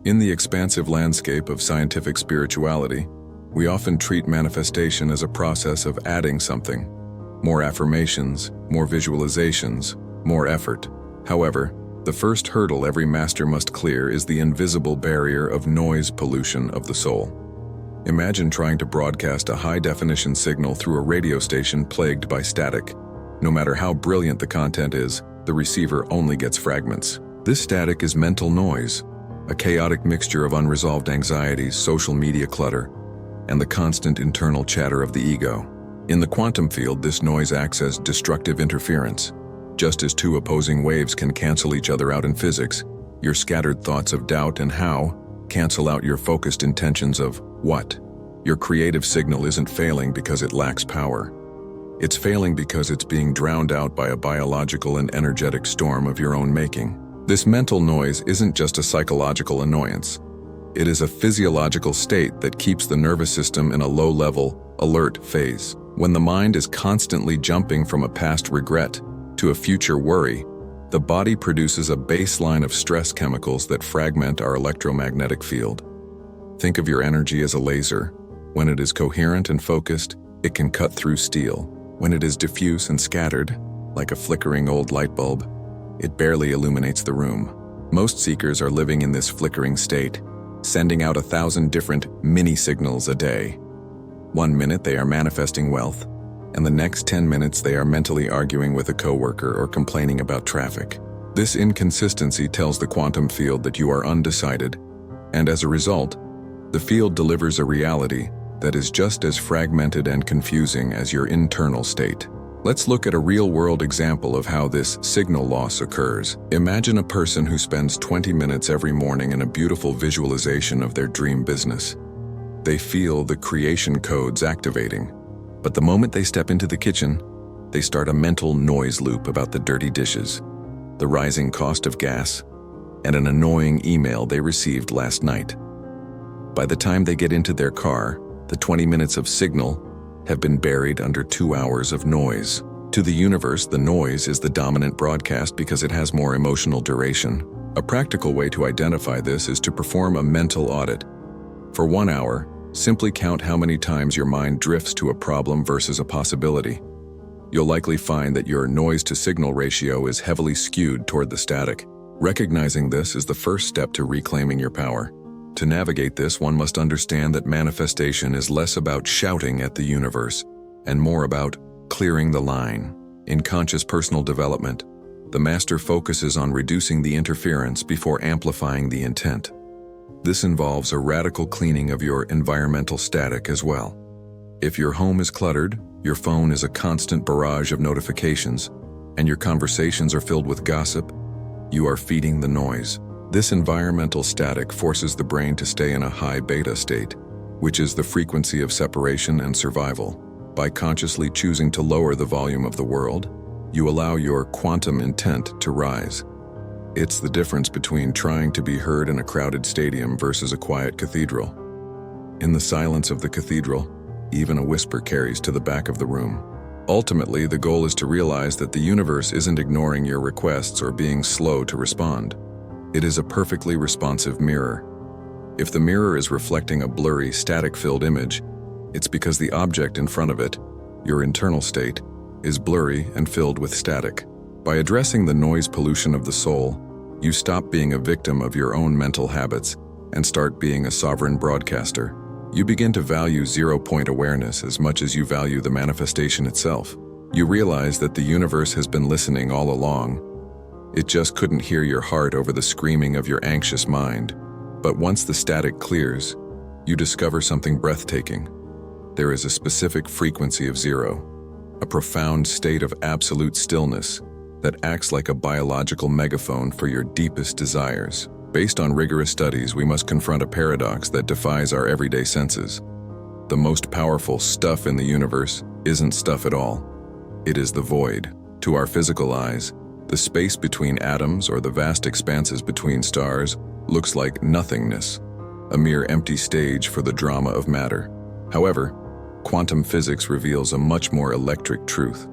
In the expansive landscape of scientific spirituality, we often treat manifestation as a process of adding something. More affirmations, more visualizations, more effort. However, the first hurdle every master must clear is the invisible barrier of noise pollution of the soul. Imagine trying to broadcast a high-definition signal through a radio station plagued by static. No matter how brilliant the content is, the receiver only gets fragments. This static is mental noise, a chaotic mixture of unresolved anxieties, social media clutter, and the constant internal chatter of the ego. In the quantum field, this noise acts as destructive interference. Just as two opposing waves can cancel each other out in physics, your scattered thoughts of doubt and how cancel out your focused intentions of what. Your creative signal isn't failing because it lacks power. It's failing because it's being drowned out by a biological and energetic storm of your own making. This mental noise isn't just a psychological annoyance. It is a physiological state that keeps the nervous system in a low-level, alert phase. When the mind is constantly jumping from a past regret to a future worry, the body produces a baseline of stress chemicals that fragment our electromagnetic field. Think of your energy as a laser. When it is coherent and focused, it can cut through steel. When it is diffuse and scattered, like a flickering old light bulb, it barely illuminates the room. Most seekers are living in this flickering state, sending out 1,000 different mini-signals a day. 1 minute they are manifesting wealth, and the next 10 minutes they are mentally arguing with a coworker or complaining about traffic. This inconsistency tells the quantum field that you are undecided, and as a result, the field delivers a reality that is just as fragmented and confusing as your internal state. Let's look at a real-world example of how this signal loss occurs. Imagine a person who spends 20 minutes every morning in a beautiful visualization of their dream business. They feel the creation codes activating, but the moment they step into the kitchen, they start a mental noise loop about the dirty dishes, the rising cost of gas, and an annoying email they received last night. By the time they get into their car, the 20 minutes of signal have been buried under 2 hours of noise. To the universe, the noise is the dominant broadcast because it has more emotional duration. A practical way to identify this is to perform a mental audit. For 1 hour, simply count how many times your mind drifts to a problem versus a possibility. You'll likely find that your noise-to-signal ratio is heavily skewed toward the static. Recognizing this is the first step to reclaiming your power. To navigate this, one must understand that manifestation is less about shouting at the universe and more about clearing the line. In conscious personal development, the master focuses on reducing the interference before amplifying the intent. This involves a radical cleaning of your environmental static as well. If your home is cluttered, your phone is a constant barrage of notifications, and your conversations are filled with gossip, you are feeding the noise. This environmental static forces the brain to stay in a high beta state, which is the frequency of separation and survival. By consciously choosing to lower the volume of the world, you allow your quantum intent to rise. It's the difference between trying to be heard in a crowded stadium versus a quiet cathedral. In the silence of the cathedral, even a whisper carries to the back of the room. Ultimately, the goal is to realize that the universe isn't ignoring your requests or being slow to respond. It is a perfectly responsive mirror. If the mirror is reflecting a blurry, static-filled image, it's because the object in front of it, your internal state, is blurry and filled with static. By addressing the noise pollution of the soul, you stop being a victim of your own mental habits and start being a sovereign broadcaster. You begin to value zero-point awareness as much as you value the manifestation itself. You realize that the universe has been listening all along. It just couldn't hear your heart over the screaming of your anxious mind. But once the static clears, you discover something breathtaking. There is a specific frequency of zero, a profound state of absolute stillness that acts like a biological megaphone for your deepest desires. Based on rigorous studies, we must confront a paradox that defies our everyday senses. The most powerful stuff in the universe isn't stuff at all. It is the void. To our physical eyes, the space between atoms or the vast expanses between stars looks like nothingness, a mere empty stage for the drama of matter. However, quantum physics reveals a much more electric truth.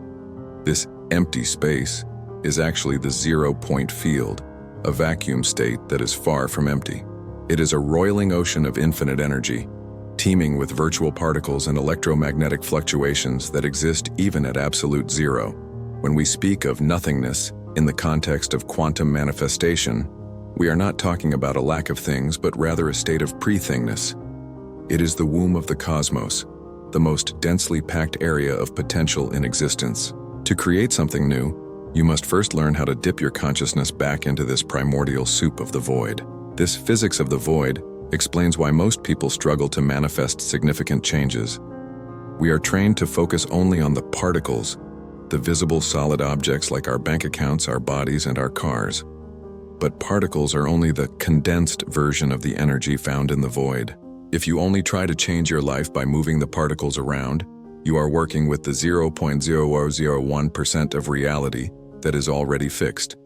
This empty space is actually the zero-point field, a vacuum state that is far from empty. It is a roiling ocean of infinite energy, teeming with virtual particles and electromagnetic fluctuations that exist even at absolute zero. When we speak of nothingness in the context of quantum manifestation, we are not talking about a lack of things, but rather a state of pre-thingness. It is the womb of the cosmos, the most densely packed area of potential in existence. To create something new, you must first learn how to dip your consciousness back into this primordial soup of the void. This physics of the void explains why most people struggle to manifest significant changes. We are trained to focus only on the particles, the visible solid objects like our bank accounts, our bodies, and our cars. But particles are only the condensed version of the energy found in the void. If you only try to change your life by moving the particles around, you are working with the 0.0001% of reality that is already fixed.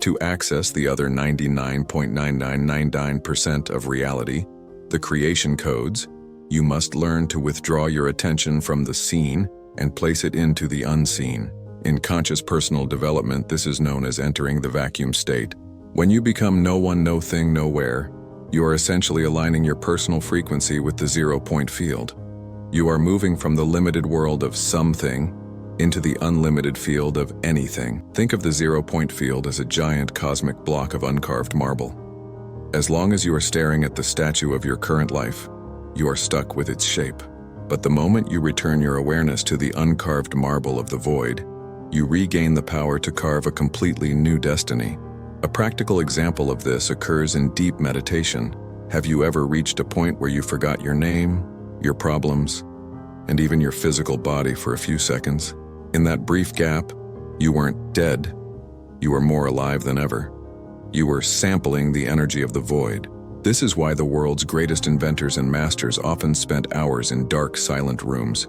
To access the other 99.9999% of reality, the creation codes, you must learn to withdraw your attention from the seen and place it into the unseen. In conscious personal development, this is known as entering the vacuum state. When you become no one, no thing, nowhere, you are essentially aligning your personal frequency with the 0-point field. You are moving from the limited world of something into the unlimited field of anything. Think of the 0-point field as a giant cosmic block of uncarved marble. As long as you are staring at the statue of your current life, you are stuck with its shape. But the moment you return your awareness to the uncarved marble of the void, you regain the power to carve a completely new destiny. A practical example of this occurs in deep meditation. Have you ever reached a point where you forgot your name, your problems, and even your physical body for a few seconds? In that brief gap, you weren't dead. You were more alive than ever. You were sampling the energy of the void. This is why the world's greatest inventors and masters often spent hours in dark, silent rooms.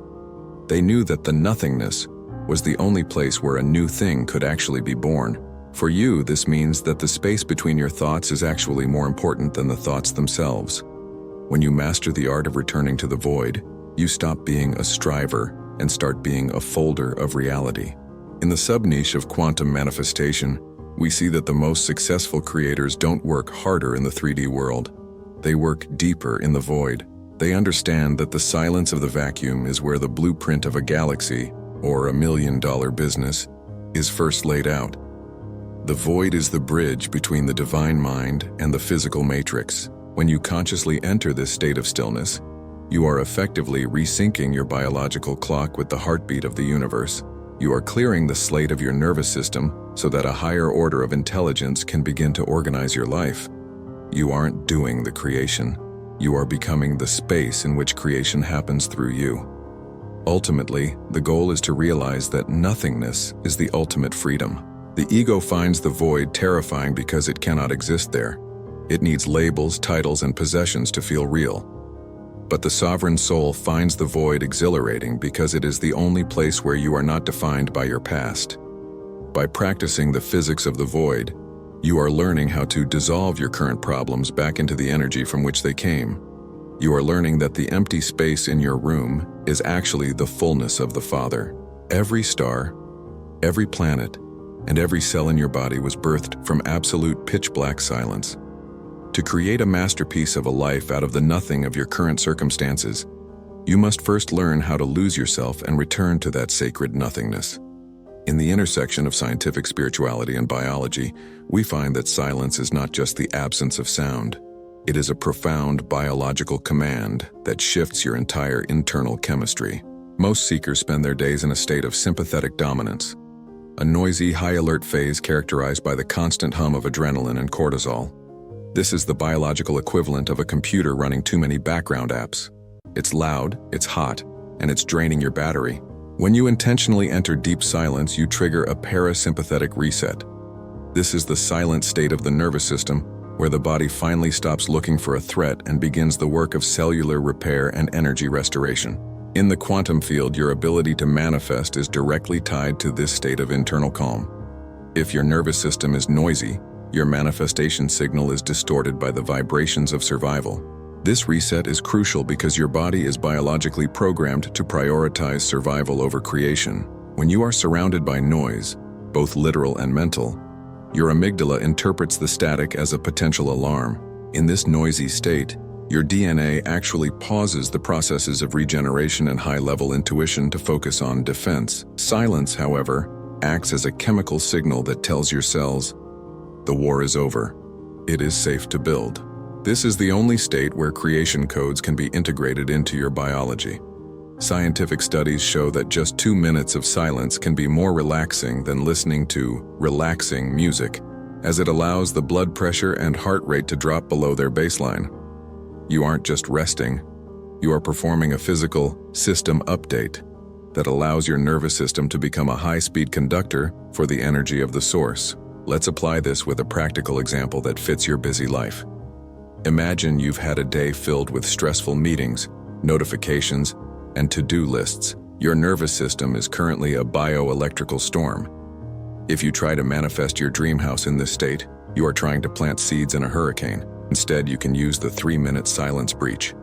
They knew that the nothingness was the only place where a new thing could actually be born. For you, this means that the space between your thoughts is actually more important than the thoughts themselves. When you master the art of returning to the void, you stop being a striver and start being a folder of reality. In the sub-niche of quantum manifestation, we see that the most successful creators don't work harder in the 3D world. They work deeper in the void. They understand that the silence of the vacuum is where the blueprint of a galaxy, or $1 million business, is first laid out. The void is the bridge between the divine mind and the physical matrix. When you consciously enter this state of stillness, you are effectively resyncing your biological clock with the heartbeat of the universe. You are clearing the slate of your nervous system so that a higher order of intelligence can begin to organize your life. You aren't doing the creation. You are becoming the space in which creation happens through you. Ultimately, the goal is to realize that nothingness is the ultimate freedom. The ego finds the void terrifying because it cannot exist there. It needs labels, titles, and possessions to feel real. But the sovereign soul finds the void exhilarating because it is the only place where you are not defined by your past. By practicing the physics of the void, you are learning how to dissolve your current problems back into the energy from which they came. You are learning that the empty space in your room is actually the fullness of the Father. Every star, every planet, and every cell in your body was birthed from absolute pitch-black silence. To create a masterpiece of a life out of the nothing of your current circumstances, you must first learn how to lose yourself and return to that sacred nothingness. In the intersection of scientific spirituality and biology, we find that silence is not just the absence of sound. It is a profound biological command that shifts your entire internal chemistry. Most seekers spend their days in a state of sympathetic dominance, a noisy, high-alert phase characterized by the constant hum of adrenaline and cortisol. This is the biological equivalent of a computer running too many background apps. It's loud, it's hot, and it's draining your battery. When you intentionally enter deep silence, you trigger a parasympathetic reset. This is the silent state of the nervous system, where the body finally stops looking for a threat and begins the work of cellular repair and energy restoration. In the quantum field, your ability to manifest is directly tied to this state of internal calm. If your nervous system is noisy, your manifestation signal is distorted by the vibrations of survival. This reset is crucial because your body is biologically programmed to prioritize survival over creation. When you are surrounded by noise, both literal and mental, your amygdala interprets the static as a potential alarm. In this noisy state, your DNA actually pauses the processes of regeneration and high-level intuition to focus on defense. Silence, however, acts as a chemical signal that tells your cells, the war is over. It is safe to build. This is the only state where creation codes can be integrated into your biology. Scientific studies show that just 2 minutes of silence can be more relaxing than listening to relaxing music, as it allows the blood pressure and heart rate to drop below their baseline. You aren't just resting, you are performing a physical system update that allows your nervous system to become a high-speed conductor for the energy of the source. Let's apply this with a practical example that fits your busy life. Imagine you've had a day filled with stressful meetings, notifications, and to-do lists. Your nervous system is currently a bioelectrical storm. If you try to manifest your dream house in this state, you are trying to plant seeds in a hurricane. Instead, you can use the 3-minute silence breach.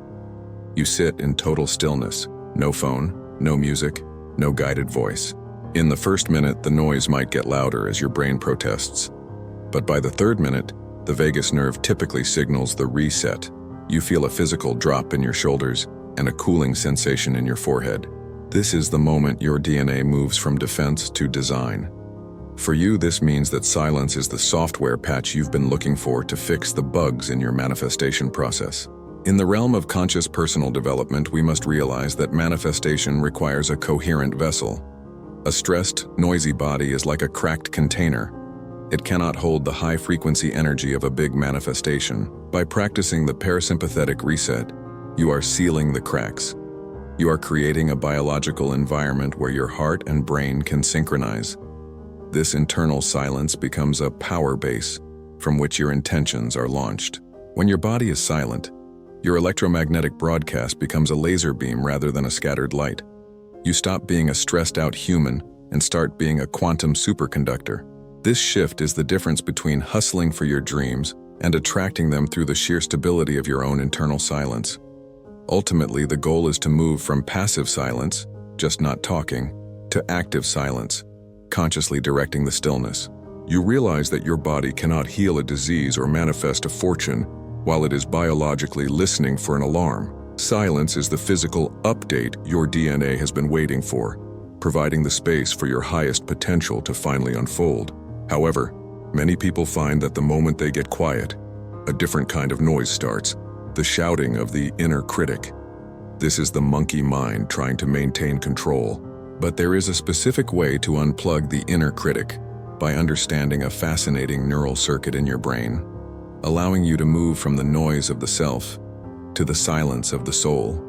You sit in total stillness, no phone, no music, no guided voice. In the first minute, the noise might get louder as your brain protests. But by the 3rd minute, the vagus nerve typically signals the reset. You feel a physical drop in your shoulders and a cooling sensation in your forehead. This is the moment your DNA moves from defense to design. For you, this means that silence is the software patch you've been looking for to fix the bugs in your manifestation process. In the realm of conscious personal development, we must realize that manifestation requires a coherent vessel. A stressed, noisy body is like a cracked container. It cannot hold the high-frequency energy of a big manifestation. By practicing the parasympathetic reset, you are sealing the cracks. You are creating a biological environment where your heart and brain can synchronize. This internal silence becomes a power base from which your intentions are launched. When your body is silent, your electromagnetic broadcast becomes a laser beam rather than a scattered light. You stop being a stressed-out human and start being a quantum superconductor. This shift is the difference between hustling for your dreams and attracting them through the sheer stability of your own internal silence. Ultimately, the goal is to move from passive silence, just not talking, to active silence, consciously directing the stillness. You realize that your body cannot heal a disease or manifest a fortune while it is biologically listening for an alarm. Silence is the physical update your DNA has been waiting for, providing the space for your highest potential to finally unfold. However, many people find that the moment they get quiet, a different kind of noise starts. The shouting of the inner critic. This is the monkey mind trying to maintain control. But there is a specific way to unplug the inner critic by understanding a fascinating neural circuit in your brain, allowing you to move from the noise of the self to the silence of the soul.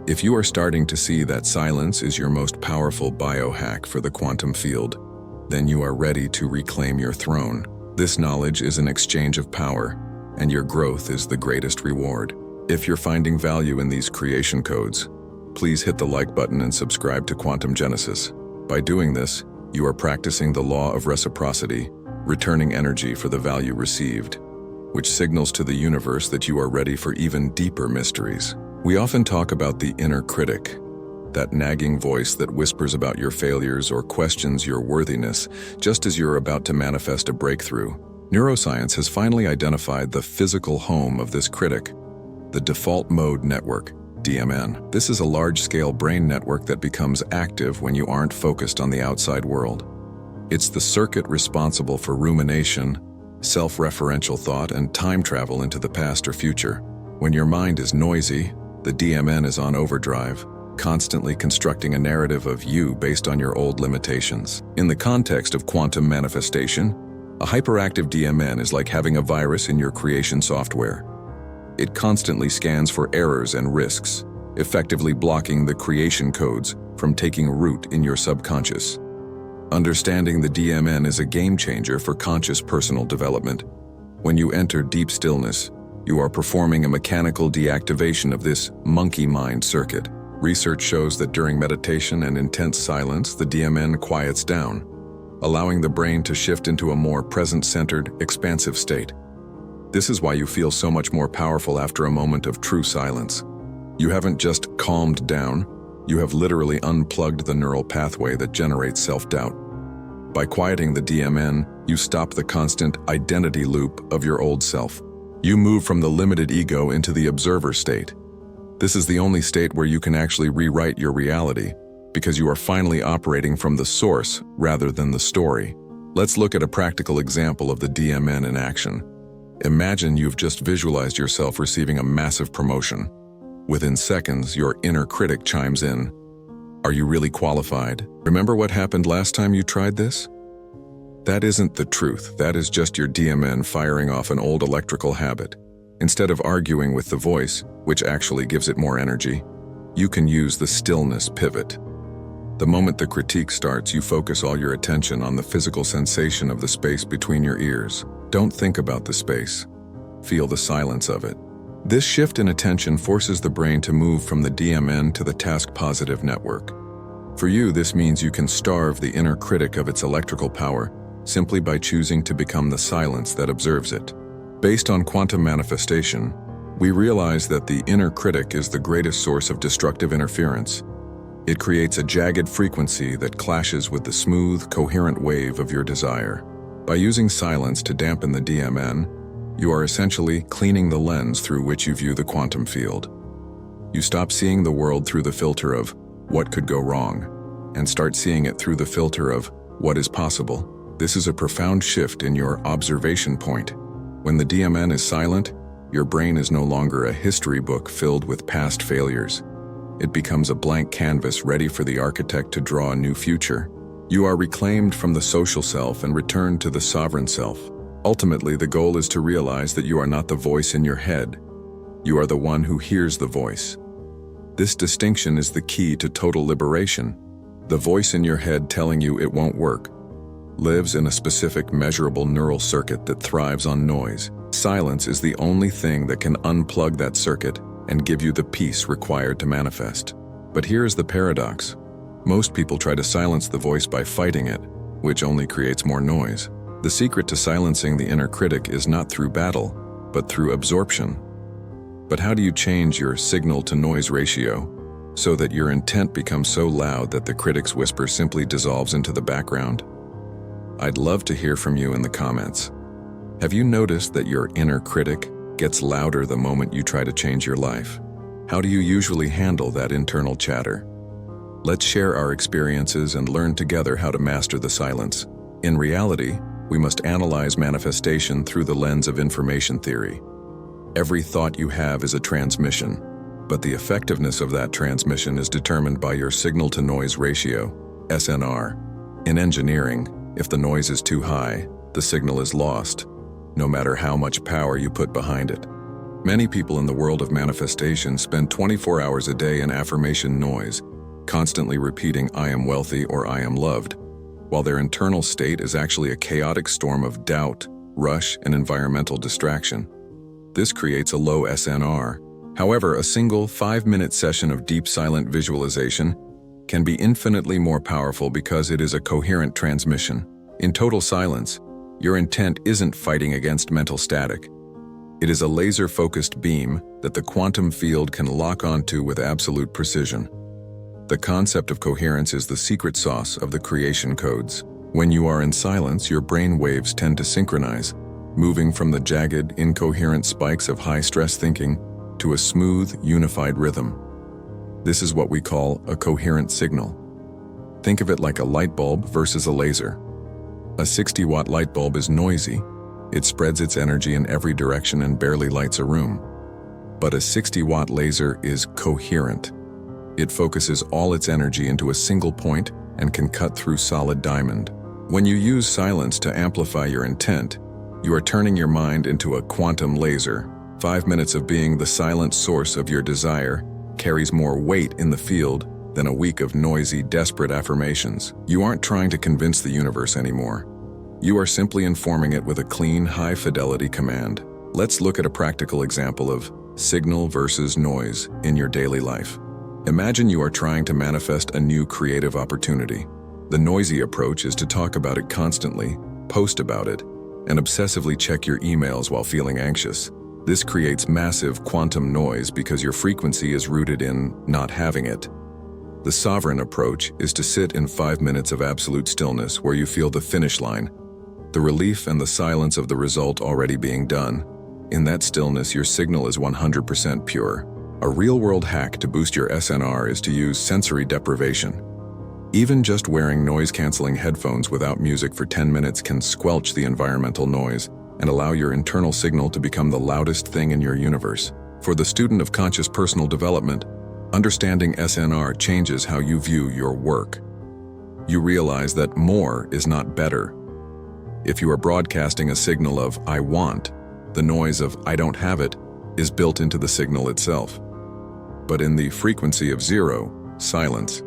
If you are starting to see that silence is your most powerful biohack for the quantum field, then you are ready to reclaim your throne. This knowledge is an exchange of power, and your growth is the greatest reward. If you're finding value in these creation codes, please hit the like button and subscribe to Quantum Genesis. By doing this, you are practicing the law of reciprocity, returning energy for the value received, which signals to the universe that you are ready for even deeper mysteries. We often talk about the inner critic, that nagging voice that whispers about your failures or questions your worthiness just as you're about to manifest a breakthrough. Neuroscience has finally identified the physical home of this critic, the default mode network, DMN. This is a large-scale brain network that becomes active when you aren't focused on the outside world. It's the circuit responsible for rumination, self-referential thought, and time travel into the past or future. When your mind is noisy, the DMN is on overdrive, constantly constructing a narrative of you based on your old limitations. In the context of quantum manifestation, a hyperactive DMN is like having a virus in your creation software. It constantly scans for errors and risks, effectively blocking the creation codes from taking root in your subconscious. Understanding the DMN is a game changer for conscious personal development. When you enter deep stillness, you are performing a mechanical deactivation of this monkey mind circuit. Research shows that during meditation and intense silence, the DMN quiets down, allowing the brain to shift into a more present-centered, expansive state. This is why you feel so much more powerful after a moment of true silence. You haven't just calmed down, you have literally unplugged the neural pathway that generates self-doubt. By quieting the DMN, you stop the constant identity loop of your old self. You move from the limited ego into the observer state. This is the only state where you can actually rewrite your reality, because you are finally operating from the source rather than the story. Let's look at a practical example of the DMN in action. Imagine you've just visualized yourself receiving a massive promotion. Within seconds, your inner critic chimes in. Are you really qualified? Remember what happened last time you tried this? That isn't the truth. That is just your DMN firing off an old electrical habit. Instead of arguing with the voice, which actually gives it more energy, you can use the stillness pivot. The moment the critique starts, you focus all your attention on the physical sensation of the space between your ears. Don't think about the space. Feel the silence of it. This shift in attention forces the brain to move from the DMN to the task-positive network. For you, this means you can starve the inner critic of its electrical power simply by choosing to become the silence that observes it. Based on quantum manifestation, we realize that the inner critic is the greatest source of destructive interference. It creates a jagged frequency that clashes with the smooth, coherent wave of your desire. By using silence to dampen the DMN, you are essentially cleaning the lens through which you view the quantum field. You stop seeing the world through the filter of what could go wrong, and start seeing it through the filter of what is possible. This is a profound shift in your observation point. When the DMN is silent, your brain is no longer a history book filled with past failures. It becomes a blank canvas ready for the architect to draw a new future. You are reclaimed from the social self and returned to the sovereign self. Ultimately, the goal is to realize that you are not the voice in your head. You are the one who hears the voice. This distinction is the key to total liberation. The voice in your head telling you it won't work lives in a specific measurable neural circuit that thrives on noise. Silence is the only thing that can unplug that circuit and give you the peace required to manifest. But here's the paradox. Most people try to silence the voice by fighting it, which only creates more noise. The secret to silencing the inner critic is not through battle, but through absorption. But how do you change your signal-to-noise ratio so that your intent becomes so loud that the critic's whisper simply dissolves into the background? I'd love to hear from you in the comments. Have you noticed that your inner critic gets louder the moment you try to change your life? How do you usually handle that internal chatter? Let's share our experiences and learn together how to master the silence. In reality, we must analyze manifestation through the lens of information theory. Every thought you have is a transmission, but the effectiveness of that transmission is determined by your signal-to-noise ratio, SNR. In engineering, if the noise is too high, the signal is lost, no matter how much power you put behind it. Many people in the world of manifestation spend 24 hours a day in affirmation noise, constantly repeating "I am wealthy" or "I am loved," while their internal state is actually a chaotic storm of doubt, rush, and environmental distraction. This creates a low SNR. However, a single 5-minute session of deep silent visualization can be infinitely more powerful because it is a coherent transmission. In total silence, your intent isn't fighting against mental static. It is a laser-focused beam that the quantum field can lock onto with absolute precision. The concept of coherence is the secret sauce of the creation codes. When you are in silence, your brain waves tend to synchronize, moving from the jagged, incoherent spikes of high-stress thinking to a smooth, unified rhythm. This is what we call a coherent signal. Think of it like a light bulb versus a laser. A 60-watt light bulb is noisy. It spreads its energy in every direction and barely lights a room. But a 60-watt laser is coherent. It focuses all its energy into a single point and can cut through solid diamond. When you use silence to amplify your intent, you are turning your mind into a quantum laser. 5 minutes of being the silent source of your desire carries more weight in the field than a week of noisy, desperate affirmations. You aren't trying to convince the universe anymore. You are simply informing it with a clean, high-fidelity command. Let's look at a practical example of signal versus noise in your daily life. Imagine you are trying to manifest a new creative opportunity. The noisy approach is to talk about it constantly, post about it, and obsessively check your emails while feeling anxious. This creates massive quantum noise because your frequency is rooted in not having it. The sovereign approach is to sit in 5 minutes of absolute stillness where you feel the finish line, the relief and the silence of the result already being done. In that stillness, your signal is 100% pure. A real-world hack to boost your SNR is to use sensory deprivation. Even just wearing noise-canceling headphones without music for 10 minutes can squelch the environmental noise and allow your internal signal to become the loudest thing in your universe. For the student of conscious personal development, understanding SNR changes how you view your work. You realize that more is not better. If you are broadcasting a signal of "I want," the noise of "I don't have it" is built into the signal itself. But in the frequency of zero, silence,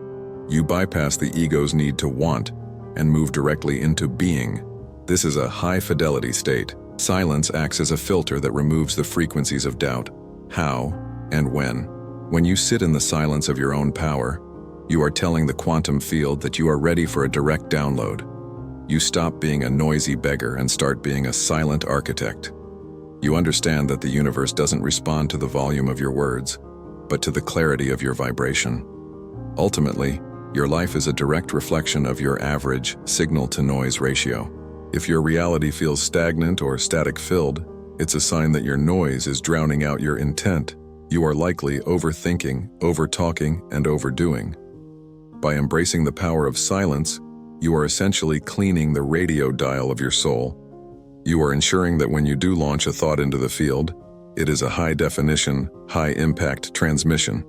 you bypass the ego's need to want and move directly into being. This is a high-fidelity state. Silence acts as a filter that removes the frequencies of doubt, how, and when. When you sit in the silence of your own power, you are telling the quantum field that you are ready for a direct download. You stop being a noisy beggar and start being a silent architect. You understand that the universe doesn't respond to the volume of your words, but to the clarity of your vibration. Ultimately, your life is a direct reflection of your average signal-to-noise ratio. If your reality feels stagnant or static-filled, it's a sign that your noise is drowning out your intent. You are likely overthinking, overtalking, and overdoing. By embracing the power of silence, you are essentially cleaning the radio dial of your soul. You are ensuring that when you do launch a thought into the field, it is a high-definition, high-impact transmission.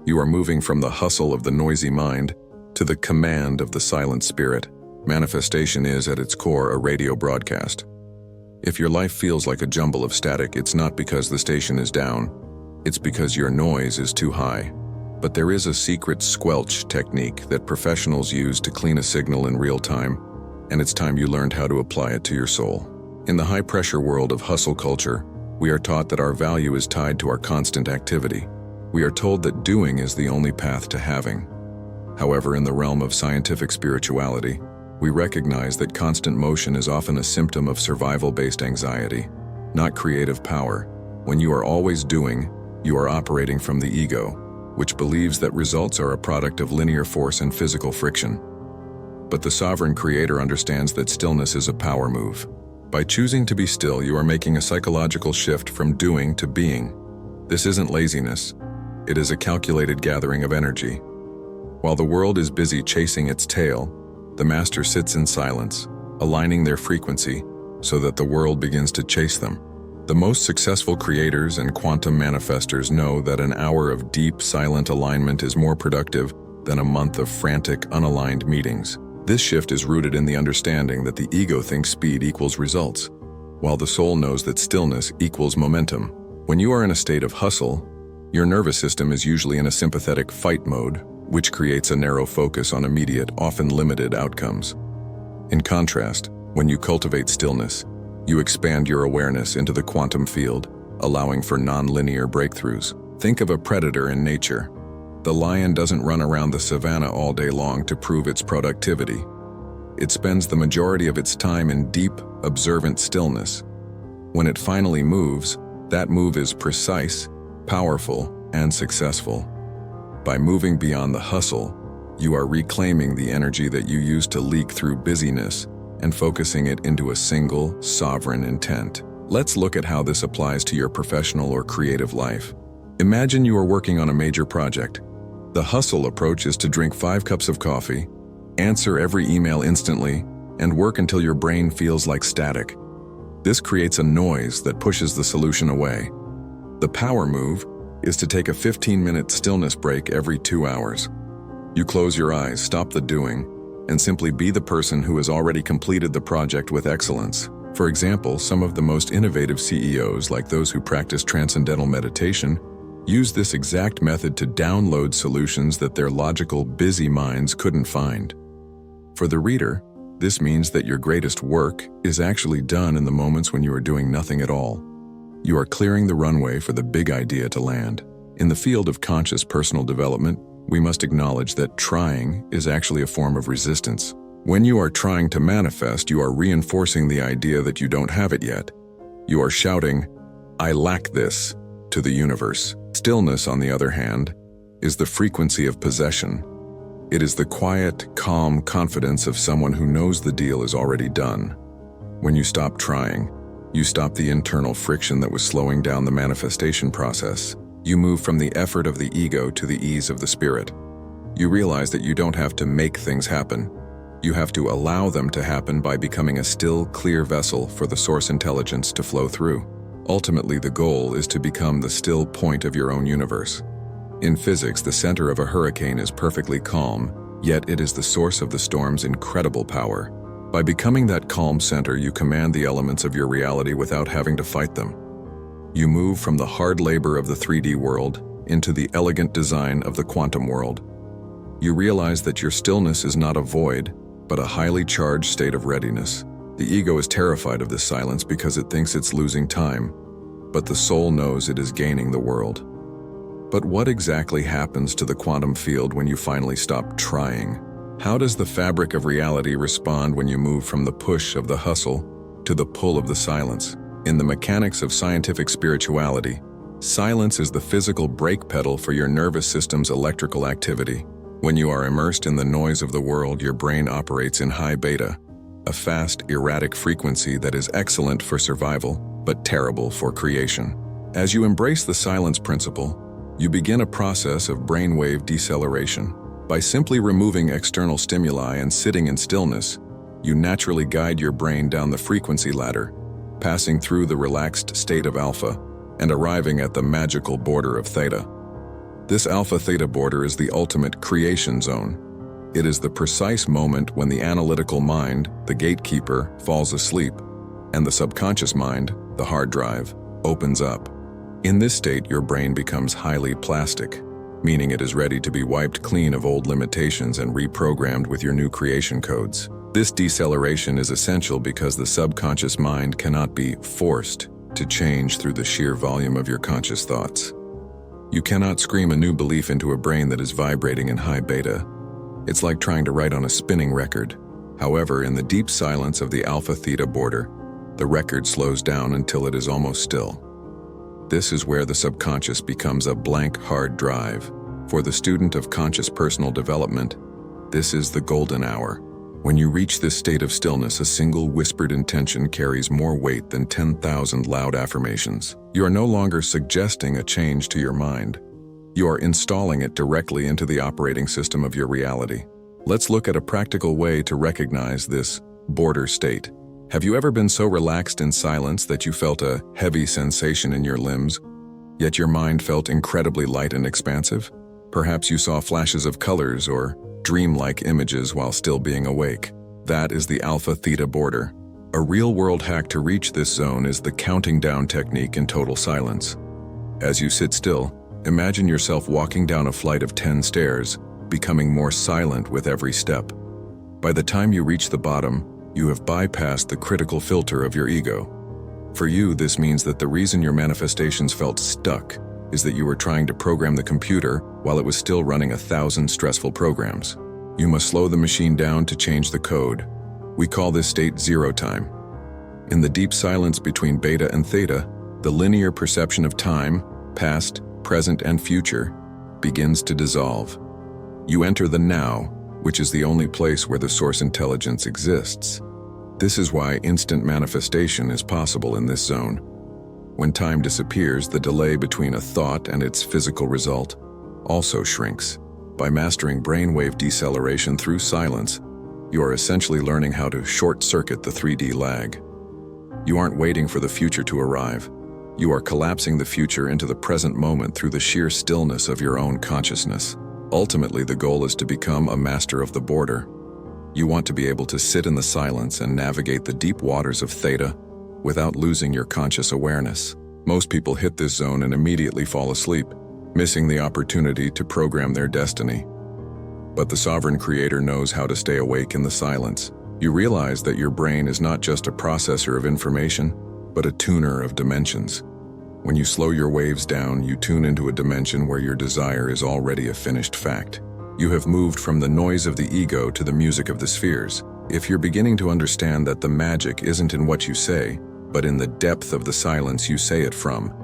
You are moving from the hustle of the noisy mind to the command of the silent spirit. Manifestation is, at its core, a radio broadcast. If your life feels like a jumble of static, it's not because the station is down. It's because your noise is too high. But there is a secret squelch technique that professionals use to clean a signal in real time, and it's time you learned how to apply it to your soul. In the high-pressure world of hustle culture, we are taught that our value is tied to our constant activity. We are told that doing is the only path to having. However, in the realm of scientific spirituality, we recognize that constant motion is often a symptom of survival-based anxiety, not creative power. When you are always doing, you are operating from the ego, which believes that results are a product of linear force and physical friction. But the sovereign creator understands that stillness is a power move. By choosing to be still, you are making a psychological shift from doing to being. This isn't laziness. It is a calculated gathering of energy. While the world is busy chasing its tail, the master sits in silence, aligning their frequency so that the world begins to chase them. The most successful creators and quantum manifestors know that an hour of deep, silent alignment is more productive than a month of frantic, unaligned meetings. This shift is rooted in the understanding that the ego thinks speed equals results, while the soul knows that stillness equals momentum. When you are in a state of hustle, your nervous system is usually in a sympathetic fight mode, which creates a narrow focus on immediate, often limited outcomes. In contrast, when you cultivate stillness, you expand your awareness into the quantum field, allowing for non-linear breakthroughs. Think of a predator in nature. The lion doesn't run around the savannah all day long to prove its productivity. It spends the majority of its time in deep, observant stillness. When it finally moves, that move is precise, powerful, and successful. By moving beyond the hustle, you are reclaiming the energy that you used to leak through busyness and focusing it into a single, sovereign intent. Let's look at how this applies to your professional or creative life. Imagine you are working on a major project. The hustle approach is to drink 5 cups of coffee, answer every email instantly, and work until your brain feels like static. This creates a noise that pushes the solution away. The power move is to take a 15-minute stillness break every 2 hours. You close your eyes, stop the doing, and simply be the person who has already completed the project with excellence. For example, some of the most innovative CEOs, like those who practice transcendental meditation, use this exact method to download solutions that their logical, busy minds couldn't find. For the reader, this means that your greatest work is actually done in the moments when you are doing nothing at all. You are clearing the runway for the big idea to land. In the field of conscious personal development, we must acknowledge that trying is actually a form of resistance. When you are trying to manifest, you are reinforcing the idea that you don't have it yet. You are shouting, "I lack this," to the universe. Stillness, on the other hand, is the frequency of possession. It is the quiet, calm confidence of someone who knows the deal is already done. When you stop trying, You stop the internal friction that was slowing down the manifestation process. You move from the effort of the ego to the ease of the spirit. You realize that you don't have to make things happen. You have to allow them to happen by becoming a still, clear vessel for the source intelligence to flow through. Ultimately, the goal is to become the still point of your own universe. In physics, the center of a hurricane is perfectly calm, yet it is the source of the storm's incredible power. By becoming that calm center, you command the elements of your reality without having to fight them. You move from the hard labor of the 3D world into the elegant design of the quantum world. You realize that your stillness is not a void, but a highly charged state of readiness. The ego is terrified of this silence because it thinks it's losing time, but the soul knows it is gaining the world. But what exactly happens to the quantum field when you finally stop trying? How does the fabric of reality respond when you move from the push of the hustle to the pull of the silence? In the mechanics of scientific spirituality, silence is the physical brake pedal for your nervous system's electrical activity. When you are immersed in the noise of the world, your brain operates in high beta, a fast, erratic frequency that is excellent for survival, but terrible for creation. As you embrace the silence principle, you begin a process of brainwave deceleration. By simply removing external stimuli and sitting in stillness, you naturally guide your brain down the frequency ladder, passing through the relaxed state of alpha and arriving at the magical border of theta. This alpha-theta border is the ultimate creation zone. It is the precise moment when the analytical mind, the gatekeeper, falls asleep, and the subconscious mind, the hard drive, opens up. In this state, your brain becomes highly plastic, meaning it is ready to be wiped clean of old limitations and reprogrammed with your new creation codes. This deceleration is essential because the subconscious mind cannot be forced to change through the sheer volume of your conscious thoughts. You cannot scream a new belief into a brain that is vibrating in high beta. It's like trying to write on a spinning record. However, in the deep silence of the alpha-theta border, the record slows down until it is almost still. This is where the subconscious becomes a blank hard drive. For the student of conscious personal development, this is the golden hour. When you reach this state of stillness, a single whispered intention carries more weight than 10,000 loud affirmations. You are no longer suggesting a change to your mind. You are installing it directly into the operating system of your reality. Let's look at a practical way to recognize this border state. Have you ever been so relaxed in silence that you felt a heavy sensation in your limbs, yet your mind felt incredibly light and expansive? Perhaps you saw flashes of colors or dreamlike images while still being awake. That is the alpha-theta border. A real-world hack to reach this zone is the counting down technique in total silence. As you sit still, imagine yourself walking down a flight of 10 stairs, becoming more silent with every step. By the time you reach the bottom, you have bypassed the critical filter of your ego. For you, this means that the reason your manifestations felt stuck is that you were trying to program the computer while it was still running 1,000 stressful programs. You must slow the machine down to change the code. We call this state zero time. In the deep silence between beta and theta, the linear perception of time, past, present, and future, begins to dissolve. You enter the now, which is the only place where the source intelligence exists. This is why instant manifestation is possible in this zone. When time disappears, the delay between a thought and its physical result also shrinks. By mastering brainwave deceleration through silence, you are essentially learning how to short-circuit the 3D lag. You aren't waiting for the future to arrive. You are collapsing the future into the present moment through the sheer stillness of your own consciousness. Ultimately, the goal is to become a master of the border. You want to be able to sit in the silence and navigate the deep waters of theta without losing your conscious awareness. Most people hit this zone and immediately fall asleep, missing the opportunity to program their destiny. But the sovereign creator knows how to stay awake in the silence. You realize that your brain is not just a processor of information, but a tuner of dimensions. When you slow your waves down, you tune into a dimension where your desire is already a finished fact. You have moved from the noise of the ego to the music of the spheres. If you're beginning to understand that the magic isn't in what you say, but in the depth of the silence you say it from,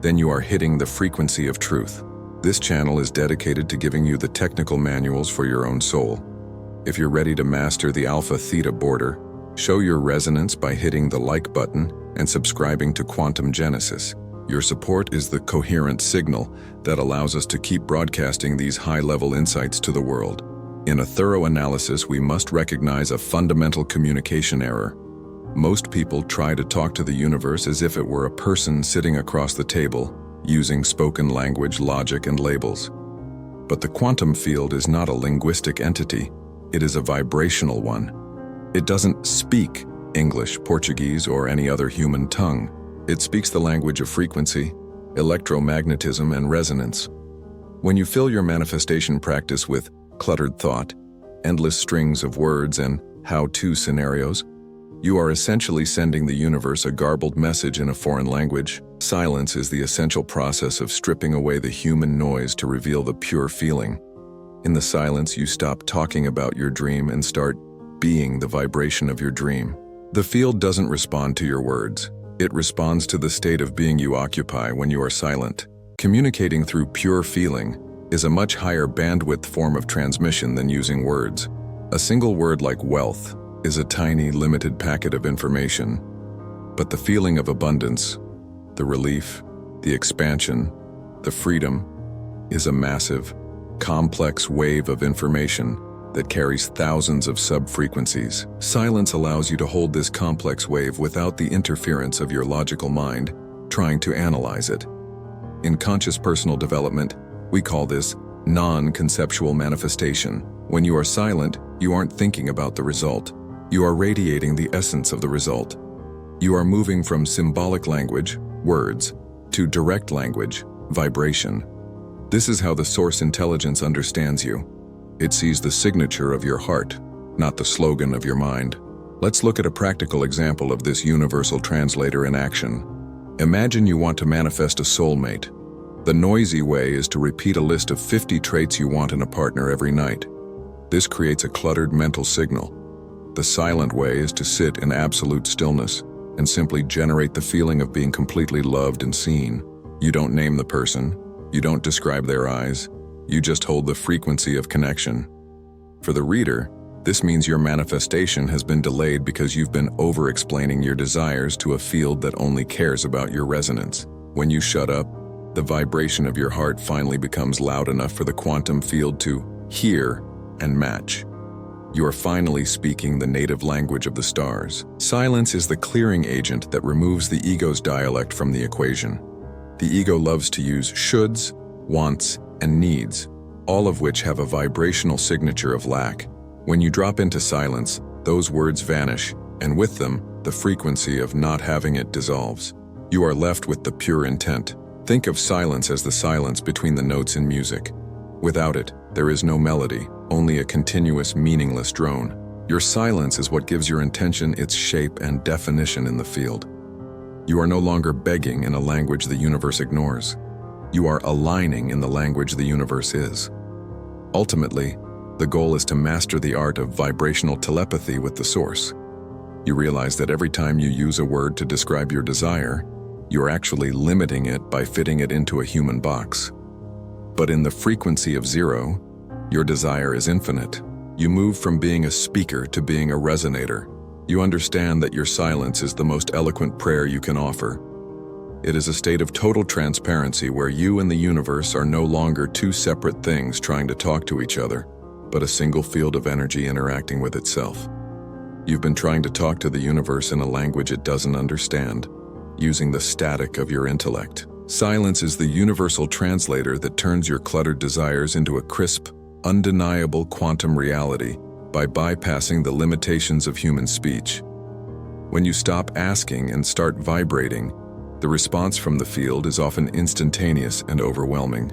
then you are hitting the frequency of truth. This channel is dedicated to giving you the technical manuals for your own soul. If you're ready to master the alpha-theta border, show your resonance by hitting the like button and subscribing to quantum genesis. Your support is the coherent signal that allows us to keep broadcasting these high-level insights to the world. In a thorough analysis, we must recognize a fundamental communication error. Most people try to talk to the universe as if it were a person sitting across the table, using spoken language, logic, and labels. But the quantum field is not a linguistic entity. It is a vibrational one. It doesn't speak English, Portuguese, or any other human tongue. It speaks the language of frequency, electromagnetism, and resonance. When you fill your manifestation practice with cluttered thought, endless strings of words, and how-to scenarios, you are essentially sending the universe a garbled message in a foreign language. Silence is the essential process of stripping away the human noise to reveal the pure feeling. In the silence, you stop talking about your dream and start being the vibration of your dream. The field doesn't respond to your words. It responds to the state of being you occupy when you are silent. Communicating through pure feeling is a much higher bandwidth form of transmission than using words. A single word like wealth is a tiny, limited packet of information, but the feeling of abundance, the relief, the expansion, the freedom, is a massive, complex wave of information that carries thousands of sub-frequencies. Silence allows you to hold this complex wave without the interference of your logical mind trying to analyze it. In conscious personal development, we call this non-conceptual manifestation. When you are silent, you aren't thinking about the result. You are radiating the essence of the result. You are moving from symbolic language, words, to direct language, vibration. This is how the source intelligence understands you. It sees the signature of your heart, not the slogan of your mind. Let's look at a practical example of this universal translator in action. Imagine you want to manifest a soulmate. The noisy way is to repeat a list of 50 traits you want in a partner every night. This creates a cluttered mental signal. The silent way is to sit in absolute stillness and simply generate the feeling of being completely loved and seen. You don't name the person, you don't describe their eyes, you just hold the frequency of connection. For the reader, this means your manifestation has been delayed because you've been over-explaining your desires to a field that only cares about your resonance. When you shut up, the vibration of your heart finally becomes loud enough for the quantum field to hear and match. You are finally speaking the native language of the stars. Silence is the clearing agent that removes the ego's dialect from the equation. The ego loves to use shoulds, wants, and needs, all of which have a vibrational signature of lack. When you drop into silence, those words vanish, and with them, the frequency of not having it dissolves. You are left with the pure intent. Think of silence as the silence between the notes in music. Without it, there is no melody, only a continuous, meaningless drone. Your silence is what gives your intention its shape and definition in the field. You are no longer begging in a language the universe ignores. You are aligning in the language the universe is. Ultimately, the goal is to master the art of vibrational telepathy with the source. You realize that every time you use a word to describe your desire, you're actually limiting it by fitting it into a human box. But in the frequency of zero, your desire is infinite. You move from being a speaker to being a resonator. You understand that your silence is the most eloquent prayer you can offer. It is a state of total transparency where you and the universe are no longer two separate things trying to talk to each other, but a single field of energy interacting with itself. You've been trying to talk to the universe in a language it doesn't understand, using the static of your intellect. Silence is the universal translator that turns your cluttered desires into a crisp, undeniable quantum reality by bypassing the limitations of human speech. When you stop asking and start vibrating, the response from the field is often instantaneous and overwhelming.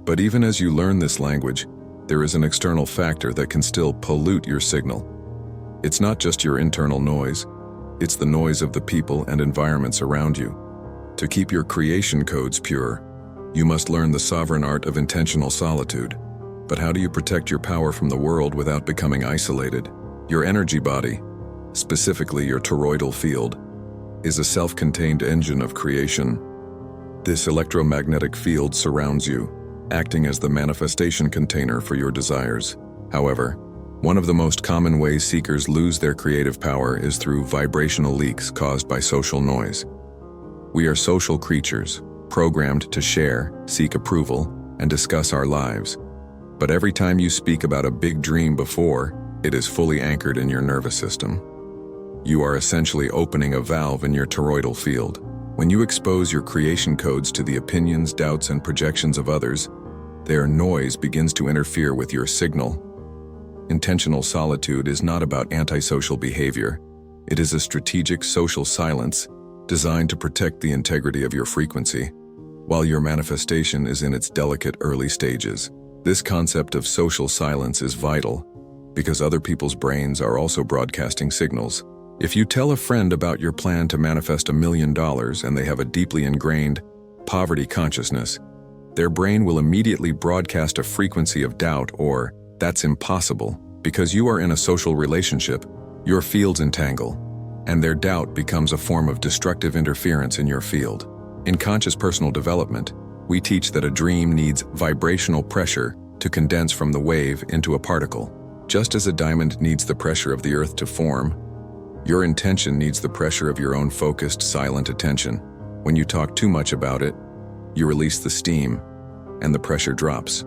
But even as you learn this language, there is an external factor that can still pollute your signal. It's not just your internal noise, it's the noise of the people and environments around you. To keep your creation codes pure, you must learn the sovereign art of intentional solitude. But how do you protect your power from the world without becoming isolated? Your energy body, specifically your toroidal field, is a self-contained engine of creation. This electromagnetic field surrounds you, acting as the manifestation container for your desires. However, One of the most common ways seekers lose their creative power is through vibrational leaks caused by social noise. We are social creatures, programmed to share, seek approval, and discuss our lives. But every time you speak about a big dream before, it is fully anchored in your nervous system. You are essentially opening a valve in your toroidal field. When you expose your creation codes to the opinions, doubts, and projections of others, their noise begins to interfere with your signal. Intentional solitude is not about antisocial behavior. It is a strategic social silence designed to protect the integrity of your frequency, while your manifestation is in its delicate early stages. This concept of social silence is vital because other people's brains are also broadcasting signals. If you tell a friend about your plan to manifest $1 million and they have a deeply ingrained poverty consciousness, their brain will immediately broadcast a frequency of doubt or, "That's impossible." Because you are in a social relationship, your fields entangle, and their doubt becomes a form of destructive interference in your field. In conscious personal development, we teach that a dream needs vibrational pressure to condense from the wave into a particle. Just as a diamond needs the pressure of the earth to form, your intention needs the pressure of your own focused, silent attention. When you talk too much about it, you release the steam, and the pressure drops.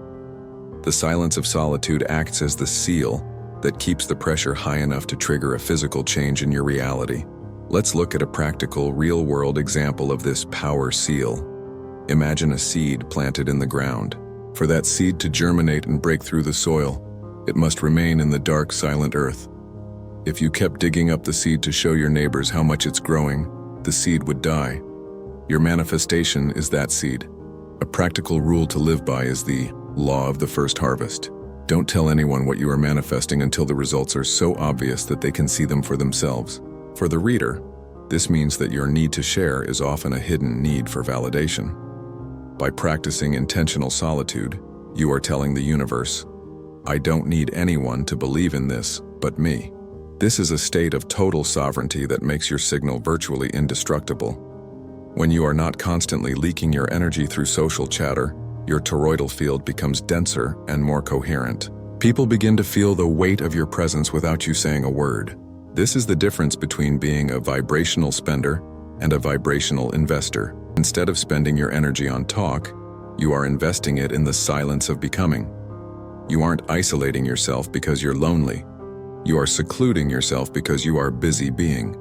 The silence of solitude acts as the seal that keeps the pressure high enough to trigger a physical change in your reality. Let's look at a practical, real-world example of this power seal. Imagine a seed planted in the ground. For that seed to germinate and break through the soil, it must remain in the dark, silent earth. If you kept digging up the seed to show your neighbors how much it's growing, the seed would die. Your manifestation is that seed. A practical rule to live by is the law of the first harvest. Don't tell anyone what you are manifesting until the results are so obvious that they can see them for themselves. For the reader, this means that your need to share is often a hidden need for validation. By practicing intentional solitude, you are telling the universe, "I don't need anyone to believe in this but me." This is a state of total sovereignty that makes your signal virtually indestructible. When you are not constantly leaking your energy through social chatter, your toroidal field becomes denser and more coherent. People begin to feel the weight of your presence without you saying a word. This is the difference between being a vibrational spender and a vibrational investor. Instead of spending your energy on talk, you are investing it in the silence of becoming. You aren't isolating yourself because you're lonely. You are secluding yourself because you are busy being.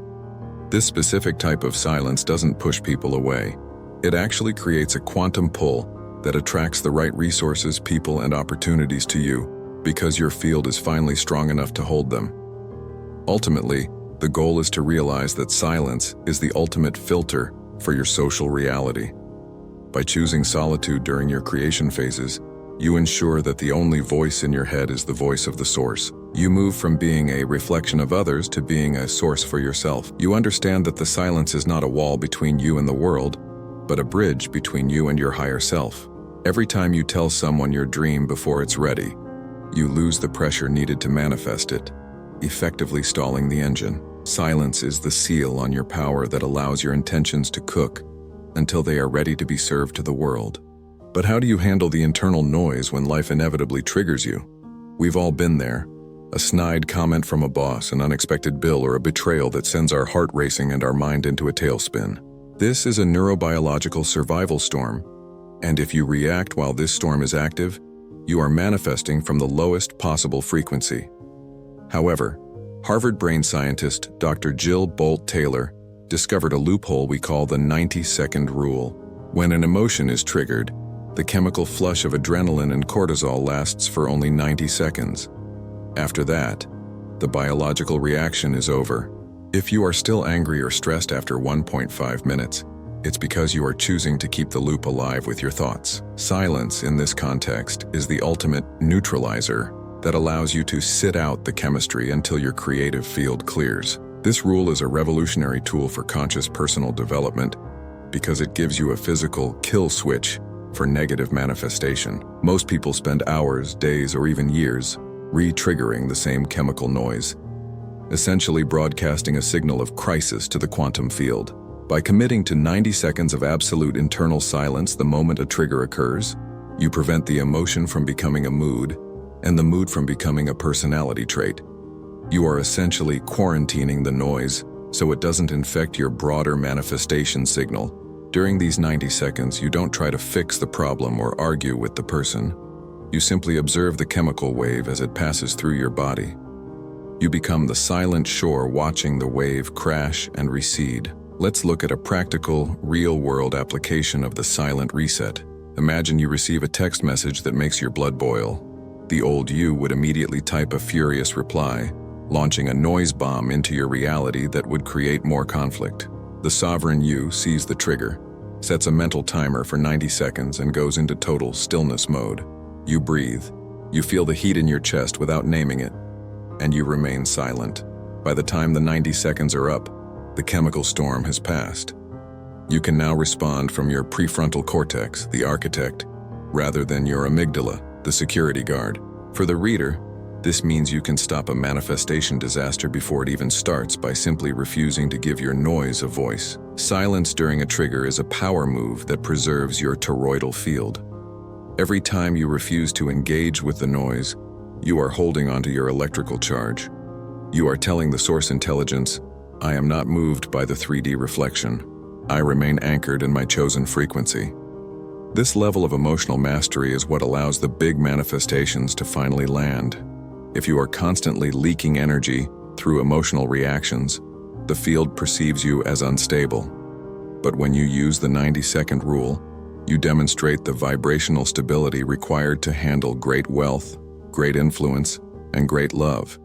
This specific type of silence doesn't push people away. It actually creates a quantum pull that attracts the right resources, people, and opportunities to you because your field is finally strong enough to hold them. Ultimately, the goal is to realize that silence is the ultimate filter for your social reality. By choosing solitude during your creation phases, you ensure that the only voice in your head is the voice of the source. You move from being a reflection of others to being a source for yourself. You understand that the silence is not a wall between you and the world, but a bridge between you and your higher self. Every time you tell someone your dream before it's ready, you lose the pressure needed to manifest it, effectively stalling the engine. Silence is the seal on your power that allows your intentions to cook until they are ready to be served to the world. But how do you handle the internal noise when life inevitably triggers you? We've all been there. A snide comment from a boss, an unexpected bill, or a betrayal that sends our heart racing and our mind into a tailspin. This is a neurobiological survival storm, and if you react while this storm is active, you are manifesting from the lowest possible frequency. However, Harvard brain scientist Dr. Jill Bolt Taylor discovered a loophole we call the 90-second rule. When an emotion is triggered, the chemical flush of adrenaline and cortisol lasts for only 90 seconds. After that, the biological reaction is over. If you are still angry or stressed after 1.5 minutes, it's because you are choosing to keep the loop alive with your thoughts. Silence, in this context, is the ultimate neutralizer that allows you to sit out the chemistry until your creative field clears. This rule is a revolutionary tool for conscious personal development because it gives you a physical kill switch for negative manifestation. Most people spend hours, days, or even years re-triggering the same chemical noise, essentially broadcasting a signal of crisis to the quantum field. By committing to 90 seconds of absolute internal silence the moment a trigger occurs, you prevent the emotion from becoming a mood and the mood from becoming a personality trait. You are essentially quarantining the noise so it doesn't infect your broader manifestation signal. During these 90 seconds, you don't try to fix the problem or argue with the person. You simply observe the chemical wave as it passes through your body. You become the silent shore watching the wave crash and recede. Let's look at a practical, real-world application of the silent reset. Imagine you receive a text message that makes your blood boil. The old you would immediately type a furious reply, launching a noise bomb into your reality that would create more conflict. The sovereign you sees the trigger, sets a mental timer for 90 seconds and goes into total stillness mode. You breathe. You feel the heat in your chest without naming it, and you remain silent. By the time the 90 seconds are up, the chemical storm has passed. You can now respond from your prefrontal cortex, the architect, rather than your amygdala, the security guard. For the reader, this means you can stop a manifestation disaster before it even starts by simply refusing to give your noise a voice. Silence during a trigger is a power move that preserves your toroidal field. Every time you refuse to engage with the noise, you are holding onto your electrical charge. You are telling the source intelligence, I am not moved by the 3D reflection. I remain anchored in my chosen frequency. This level of emotional mastery is what allows the big manifestations to finally land. If you are constantly leaking energy through emotional reactions, the field perceives you as unstable. But when you use the 90-second rule, you demonstrate the vibrational stability required to handle great wealth, great influence, and great love.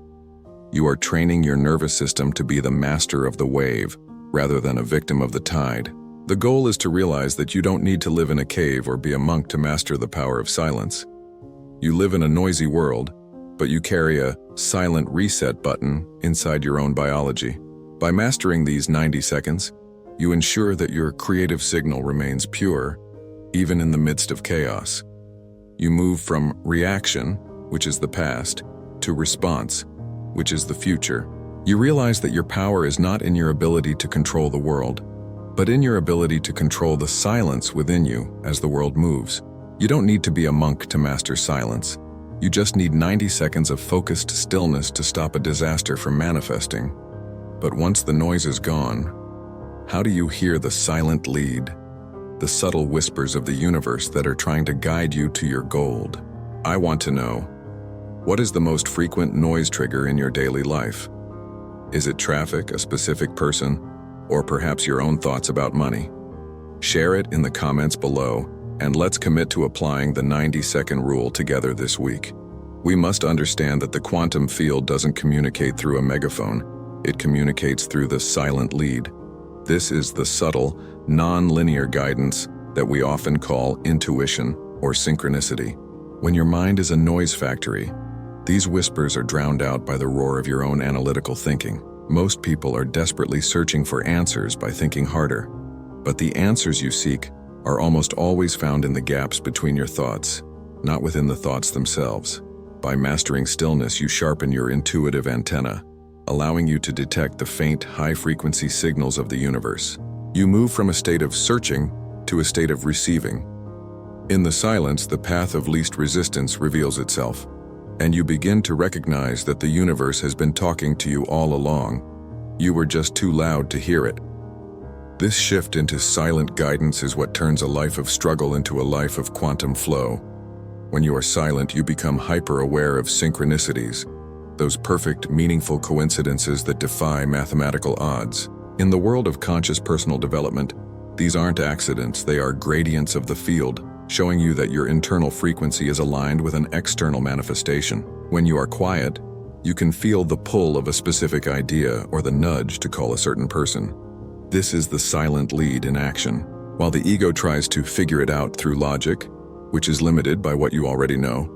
You are training your nervous system to be the master of the wave, rather than a victim of the tide. The goal is to realize that you don't need to live in a cave or be a monk to master the power of silence. You live in a noisy world, but you carry a silent reset button inside your own biology. By mastering these 90 seconds, you ensure that your creative signal remains pure, even in the midst of chaos. You move from reaction, which is the past, to response, which is the future. You realize that your power is not in your ability to control the world, but in your ability to control the silence within you as the world moves. You don't need to be a monk to master silence. You just need 90 seconds of focused stillness to stop a disaster from manifesting. But once the noise is gone, how do you hear the silent lead? The subtle whispers of the universe that are trying to guide you to your gold. I want to know, what is the most frequent noise trigger in your daily life? Is it traffic, a specific person, or perhaps your own thoughts about money? Share it in the comments below, and let's commit to applying the 90-second rule together this week. We must understand that the quantum field doesn't communicate through a megaphone, it communicates through the silent lead. This is the subtle, non-linear guidance that we often call intuition or synchronicity. When your mind is a noise factory, these whispers are drowned out by the roar of your own analytical thinking. Most people are desperately searching for answers by thinking harder, but the answers you seek are almost always found in the gaps between your thoughts, not within the thoughts themselves. By mastering stillness, you sharpen your intuitive antenna, allowing you to detect the faint, high-frequency signals of the universe. You move from a state of searching to a state of receiving. In the silence, the path of least resistance reveals itself, and you begin to recognize that the universe has been talking to you all along. You were just too loud to hear it. This shift into silent guidance is what turns a life of struggle into a life of quantum flow. When you are silent, you become hyper-aware of synchronicities, those perfect, meaningful coincidences that defy mathematical odds. In the world of conscious personal development, these aren't accidents, they are gradients of the field, showing you that your internal frequency is aligned with an external manifestation. When you are quiet, you can feel the pull of a specific idea or the nudge to call a certain person. This is the silent lead in action. While the ego tries to figure it out through logic, which is limited by what you already know,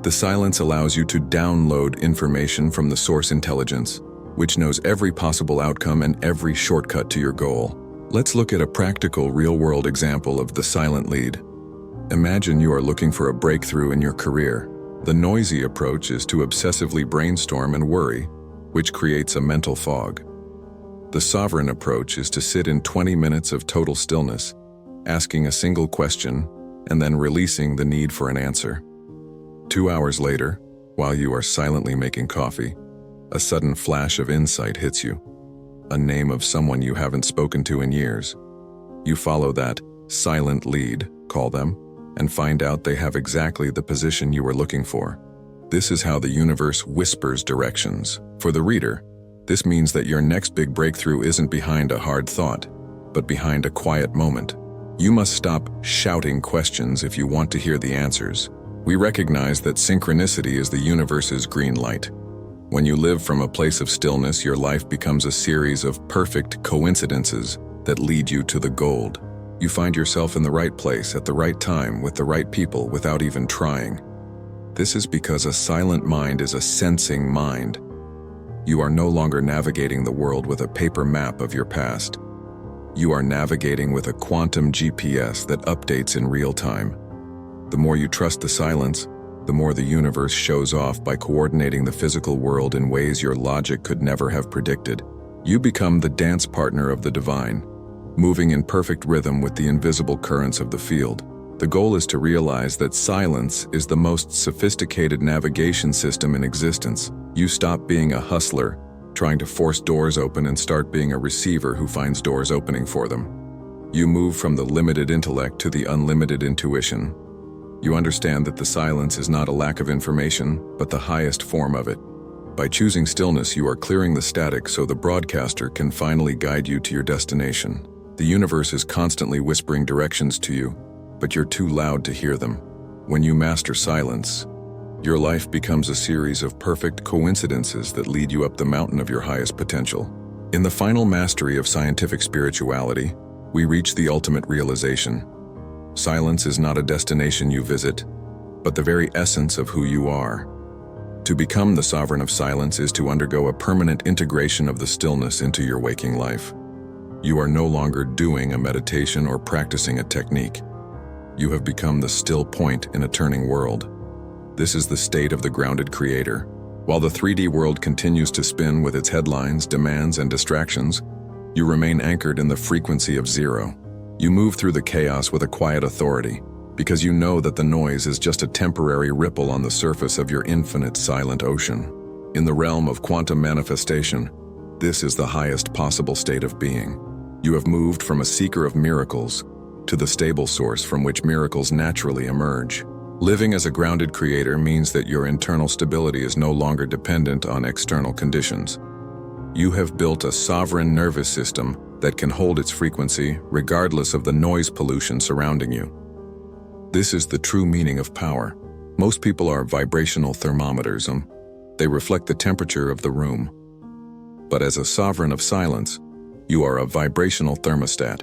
the silence allows you to download information from the source intelligence, which knows every possible outcome and every shortcut to your goal. Let's look at a practical, real-world example of the silent lead. Imagine you are looking for a breakthrough in your career. The noisy approach is to obsessively brainstorm and worry, which creates a mental fog. The sovereign approach is to sit in 20 minutes of total stillness, asking a single question, and then releasing the need for an answer. 2 hours later, While you are silently making coffee, a sudden flash of insight hits you. A name of someone you haven't spoken to in years. You follow that silent lead, call them, and find out they have exactly the position you were looking for. This is how the universe whispers directions. For the reader, this means that your next big breakthrough isn't behind a hard thought, but behind a quiet moment. You must stop shouting questions if you want to hear the answers. We recognize that synchronicity is the universe's green light. When you live from a place of stillness, your life becomes a series of perfect coincidences that lead you to the gold. You find yourself in the right place at the right time with the right people without even trying. This is because a silent mind is a sensing mind. You are no longer navigating the world with a paper map of your past. You are navigating with a quantum GPS that updates in real time. The more you trust the silence, the more the universe shows off by coordinating the physical world in ways your logic could never have predicted. You become the dance partner of the divine, moving in perfect rhythm with the invisible currents of the field. The goal is to realize that silence is the most sophisticated navigation system in existence. You stop being a hustler, trying to force doors open, and start being a receiver who finds doors opening for them. You move from the limited intellect to the unlimited intuition. You understand that the silence is not a lack of information, but the highest form of it. By choosing stillness, you are clearing the static so the broadcaster can finally guide you to your destination. The universe is constantly whispering directions to you, but you're too loud to hear them. When you master silence, your life becomes a series of perfect coincidences that lead you up the mountain of your highest potential. In the final mastery of scientific spirituality, we reach the ultimate realization. Silence is not a destination you visit, but the very essence of who you are. To become the sovereign of silence is to undergo a permanent integration of the stillness into your waking life. You are no longer doing a meditation or practicing a technique. You have become the still point in a turning world. This is the state of the grounded creator. While the 3D world continues to spin with its headlines, demands, and distractions, you remain anchored in the frequency of zero. You move through the chaos with a quiet authority, because you know that the noise is just a temporary ripple on the surface of your infinite silent ocean. In the realm of quantum manifestation, this is the highest possible state of being. You have moved from a seeker of miracles to the stable source from which miracles naturally emerge. Living as a grounded creator means that your internal stability is no longer dependent on external conditions. You have built a sovereign nervous system that can hold its frequency regardless of the noise pollution surrounding you. This is the true meaning of power. Most people are vibrational thermometers. They reflect the temperature of the room. But as a sovereign of silence, you are a vibrational thermostat.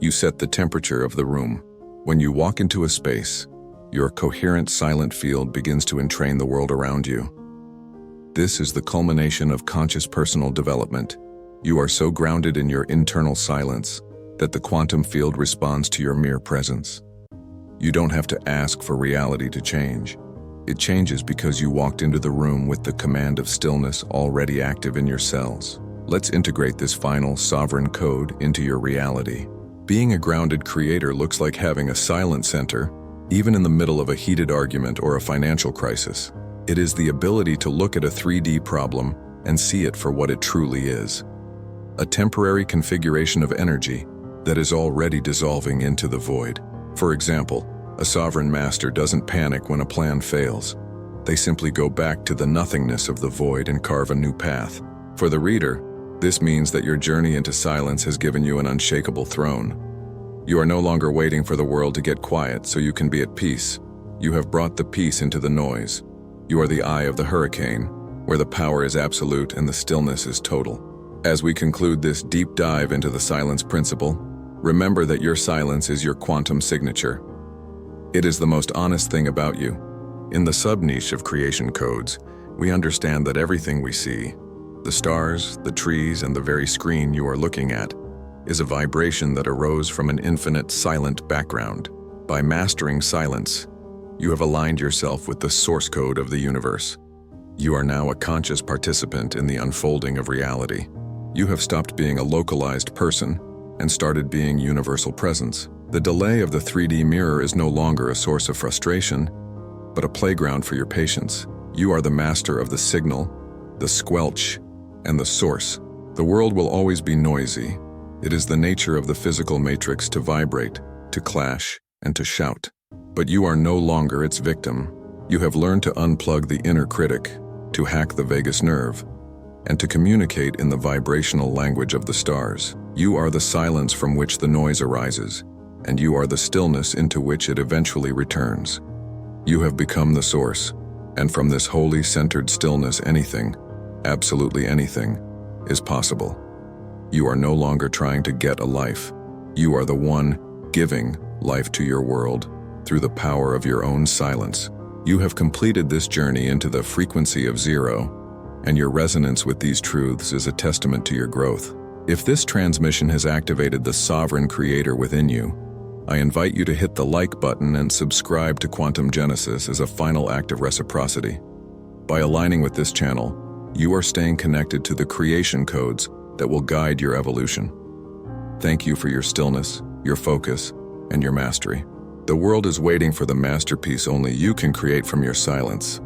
You set the temperature of the room. When you walk into a space, your coherent silent field begins to entrain the world around you. This is the culmination of conscious personal development. You are so grounded in your internal silence that the quantum field responds to your mere presence. You don't have to ask for reality to change. It changes because you walked into the room with the command of stillness already active in your cells. Let's integrate this final sovereign code into your reality. Being a grounded creator looks like having a silent center, even in the middle of a heated argument or a financial crisis. It is the ability to look at a 3D problem and see it for what it truly is. A temporary configuration of energy that is already dissolving into the void. For example, a sovereign master doesn't panic when a plan fails. They simply go back to the nothingness of the void and carve a new path. For the reader, this means that your journey into silence has given you an unshakable throne. You are no longer waiting for the world to get quiet so you can be at peace. You have brought the peace into the noise. You are the eye of the hurricane, where the power is absolute and the stillness is total. As we conclude this deep dive into the silence principle, remember that your silence is your quantum signature. It is the most honest thing about you. In the sub-niche of creation codes, we understand that everything we see, the stars, the trees, and the very screen you are looking at, is a vibration that arose from an infinite silent background. By mastering silence, you have aligned yourself with the source code of the universe. You are now a conscious participant in the unfolding of reality. You have stopped being a localized person and started being universal presence. The delay of the 3D mirror is no longer a source of frustration, but a playground for your patience. You are the master of the signal, the squelch, and the source. The world will always be noisy. It is the nature of the physical matrix to vibrate, to clash, and to shout. But you are no longer its victim. You have learned to unplug the inner critic, to hack the vagus nerve, and to communicate in the vibrational language of the stars. You are the silence from which the noise arises, and you are the stillness into which it eventually returns. You have become the source, and from this wholly centered stillness anything, absolutely anything, is possible. You are no longer trying to get a life. You are the one giving life to your world through the power of your own silence. You have completed this journey into the frequency of zero, and your resonance with these truths is a testament to your growth. If this transmission has activated the sovereign creator within you, I invite you to hit the like button and subscribe to Quantum Genesis as a final act of reciprocity. By aligning with this channel, you are staying connected to the creation codes that will guide your evolution. Thank you for your stillness, your focus, and your mastery. The world is waiting for the masterpiece only you can create from your silence.